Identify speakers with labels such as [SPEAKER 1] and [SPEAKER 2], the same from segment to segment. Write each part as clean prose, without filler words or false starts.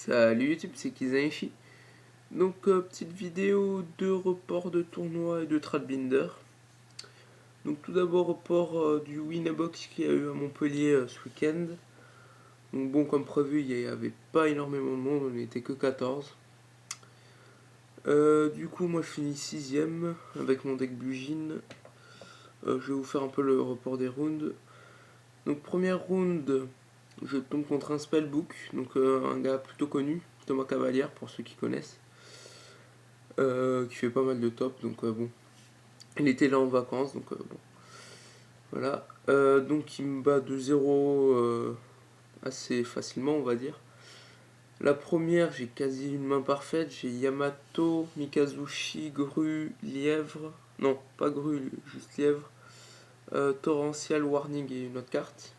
[SPEAKER 1] Salut YouTube, c'est Kizaishi. Donc, petite vidéo de report de tournoi et de Tradbinder. Donc, tout d'abord, report du Winnabox qu'il y a eu à Montpellier ce week-end. Donc, bon, comme prévu, il n'y avait pas énormément de monde, on n'était que 14. Du coup, moi je finis 6ème avec mon deck Bugin. Je vais vous faire un peu le report des rounds. Donc, première round, je tombe contre un Spellbook, donc un gars plutôt connu, Thomas Cavalière pour ceux qui connaissent. Qui fait pas mal de top, donc bon. Il était là en vacances, donc bon. Voilà. Donc il me bat de 0 assez facilement, on va dire. La première, j'ai quasi une main parfaite. J'ai Yamato, Mikazushi, Grue, Lièvre. Non, pas Grue, juste Lièvre. Torrential, Warning et une autre carte.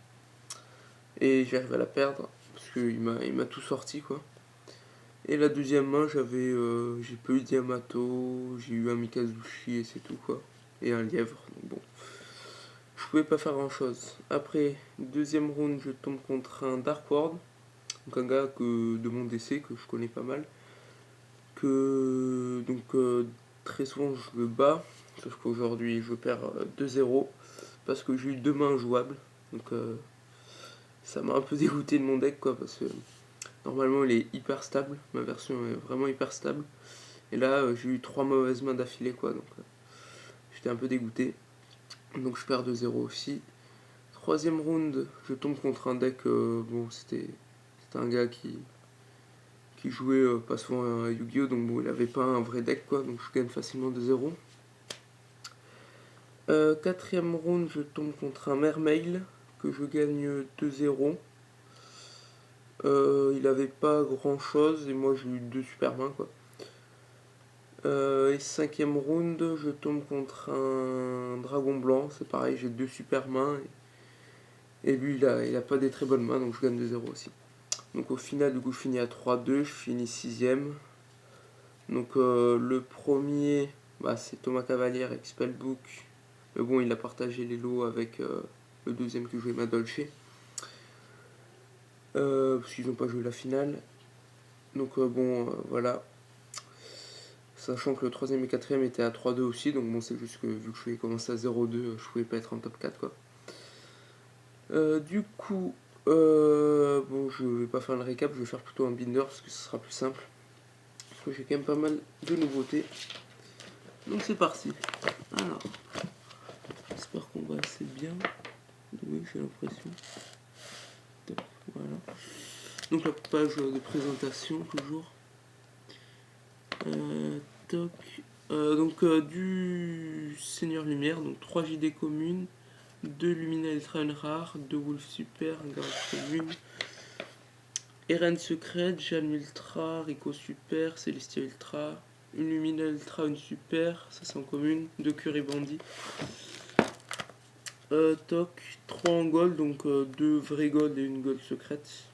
[SPEAKER 1] Et j'arrive à la perdre, parce qu'il m'a tout sorti, quoi. Et la deuxième main, j'ai pas eu de Yamato, j'ai eu un Mikazushi et c'est tout, quoi. Et un lièvre, donc bon. Je pouvais pas faire grand chose. Après, deuxième round, je tombe contre un Dark World, donc un gars de mon DC que je connais pas mal. Très souvent je le bats, sauf qu'aujourd'hui je perds 2-0 parce que j'ai eu deux mains jouables. Donc ça m'a un peu dégoûté de mon deck, quoi, parce que normalement il est hyper stable, ma version est vraiment hyper stable. Et là j'ai eu 3 mauvaises mains d'affilée, quoi, donc j'étais un peu dégoûté. Donc je perds 2-0 aussi. Troisième round, je tombe contre un deck, bon c'était un gars qui jouait pas souvent à Yu-Gi-Oh! Donc bon, il avait pas un vrai deck, quoi, donc je gagne facilement 2-0. Quatrième round, je tombe contre un Mermail que je gagne 2-0. Il avait pas grand chose et moi j'ai eu deux super mains, quoi. Et cinquième round, je tombe contre un dragon blanc, c'est pareil, j'ai deux super mains. Et lui, il a pas des très bonnes mains, donc je gagne 2-0 aussi. Donc au final, du coup, je finis à 3-2, je finis 6ème. Donc le premier, bah, c'est Thomas Cavalière avec Spellbook. Mais bon, il a partagé les lots avec le deuxième qui jouait Madolche. Parce qu'ils n'ont pas joué la finale. Donc voilà. Sachant que le troisième et quatrième étaient à 3-2 aussi. Donc bon, c'est juste que vu que je vais commencer à 0-2, je pouvais pas être en top 4, quoi. Du coup, bon, je vais pas faire le récap, je vais faire plutôt un binder parce que ce sera plus simple. Parce que j'ai quand même pas mal de nouveautés. Donc c'est parti. Alors, j'espère qu'on va assez bien. Oui, j'ai l'impression. Top, voilà. Donc la page de présentation toujours. Toc. Du Seigneur Lumière, donc 3 JD communes, 2 Lumina Ultra une rare, 2 Wolf Super, un Garage commune, Eren Secret, Jeanne Ultra, Rico Super, Celestia Ultra, une Lumina Ultra, une Super, ça c'est en commune, 2 Curry Bandit. Toc, 3 en gold, donc 2 vrais gold et une gold secrète.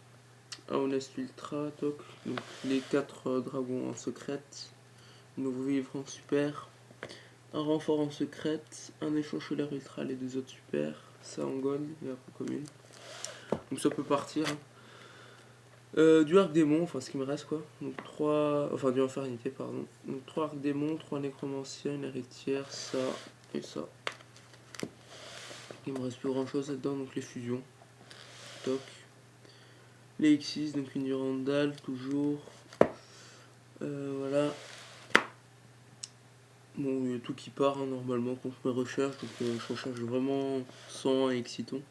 [SPEAKER 1] Un Honest Ultra, toc, donc les 4 dragons en secrète. Nouveau vivre en super. Un renfort en secrète. Un échange solaire ultra, les deux autres super. Ça en gold et après commune. Donc ça peut partir. Du arc démon, enfin ce qui me reste, quoi. Donc 3. Enfin du infernité, pardon. Donc 3 arc démon, 3 nécromanciens, une héritière, ça et ça. Il me reste plus grand chose là-dedans, donc les fusions. Toc. Les X6, donc une Durandal, toujours. Voilà. Bon, il y a tout qui part, hein, normalement quand je me recherche, donc je recherche vraiment 100 et Exciton.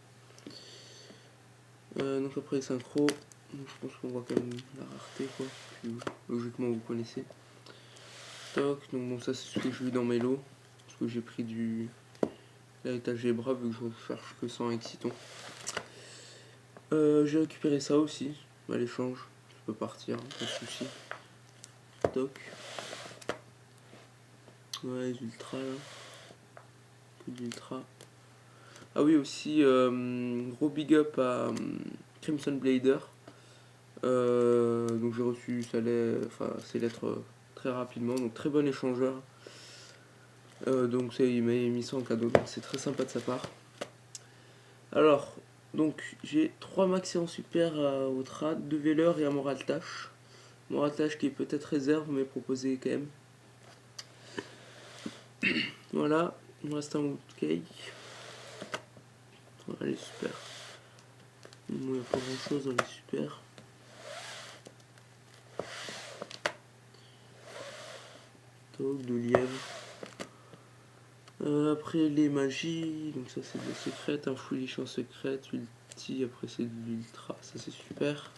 [SPEAKER 1] Donc après les synchros, je pense qu'on voit quand même la rareté, quoi. Puis, logiquement vous connaissez. Toc, donc bon, ça c'est ce que j'ai eu dans mes lots, parce que j'ai pris du l'héritage des bras vu que je recherche que 100 Exciton. J'ai récupéré ça aussi à l'échange, ça peut partir, pas de soucis. Toc. Ouais, les ultras là. Que d'ultra. Ah oui, aussi, gros big up à Crimson Blader. Donc j'ai reçu ses lettres très rapidement, donc très bon échangeur. Donc il m'a mis ça en cadeau, donc c'est très sympa de sa part. Alors, donc j'ai 3 maxi en super au trad, 2 Veller et un Moral Tâche. Mon attelage qui est peut-être réserve, mais proposé quand même. Voilà, il me reste un woodcake. Voilà, elle est super. Il n'y a pas grand chose, elle est super. Donc, de lièvre. Après les magies, donc ça c'est de la secrète, un foolish en secrète, ulti, après c'est de l'ultra, ça c'est super.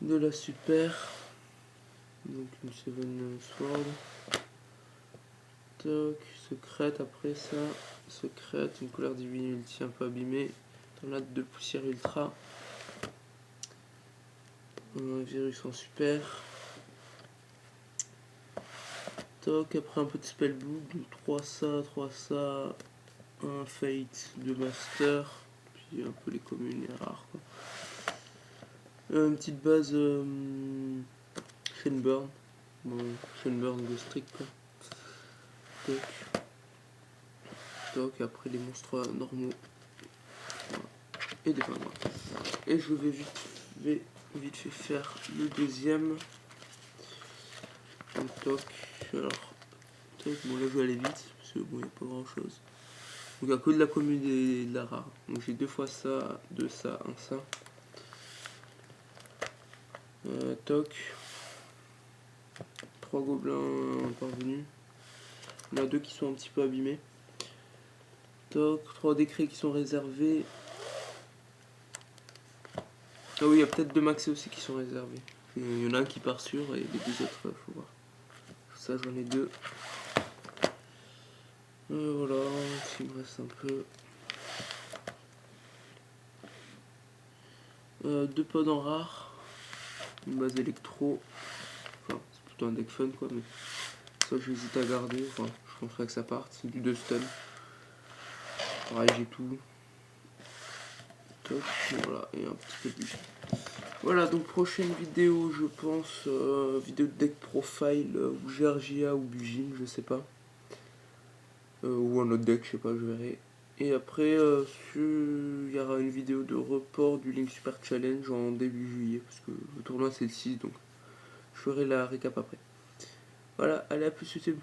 [SPEAKER 1] De la super, donc une Seven Sword. Toc, secrète après ça, secrète, une couleur divine ulti un peu abîmée. Tornade de poussière ultra. Un virus en super. Toc, après un peu de spellbook, donc 3 ça, un fate de master, puis un peu les communes et rares quoi. Une petite base Shenburn, bon, Shenburn de strict quoi. Toc, toc, après les monstres normaux. Voilà. Et des pingouins. Et je vais vite fait faire le deuxième. Donc, toc, alors, toc, bon là je vais aller vite, parce que bon, il n'y a pas grand chose. Donc il n'y a que de la commune et de la rare. Donc j'ai 2 fois ça, 2 ça, 1 ça. Toc. 3 gobelins parvenus. Il y en a 2 qui sont un petit peu abîmés. Toc. 3 décrets qui sont réservés. Ah oui, il y a peut-être 2 maxés aussi qui sont réservés. Il y en a un qui part sûr et les 2 autres, faut voir. Ça j'en ai 2. Voilà, il me reste un peu. 2 pods en rare. Une base électro. Enfin, c'est plutôt un deck fun quoi, mais ça j'hésite à garder. Enfin, je penserais que ça parte. C'est du 2 stun. Pareil, j'ai tout. Top, voilà, et un petit peu de budget. Voilà, donc prochaine vidéo, je pense, vidéo de deck profile, ou GRGA ou Bugin, je sais pas. Ou un autre deck, je sais pas, je verrai. Et après, il y aura une vidéo de report du Link Super Challenge en début juillet, parce que le tournoi c'est le 6, donc je ferai la récap après. Voilà, allez à plus, YouTube.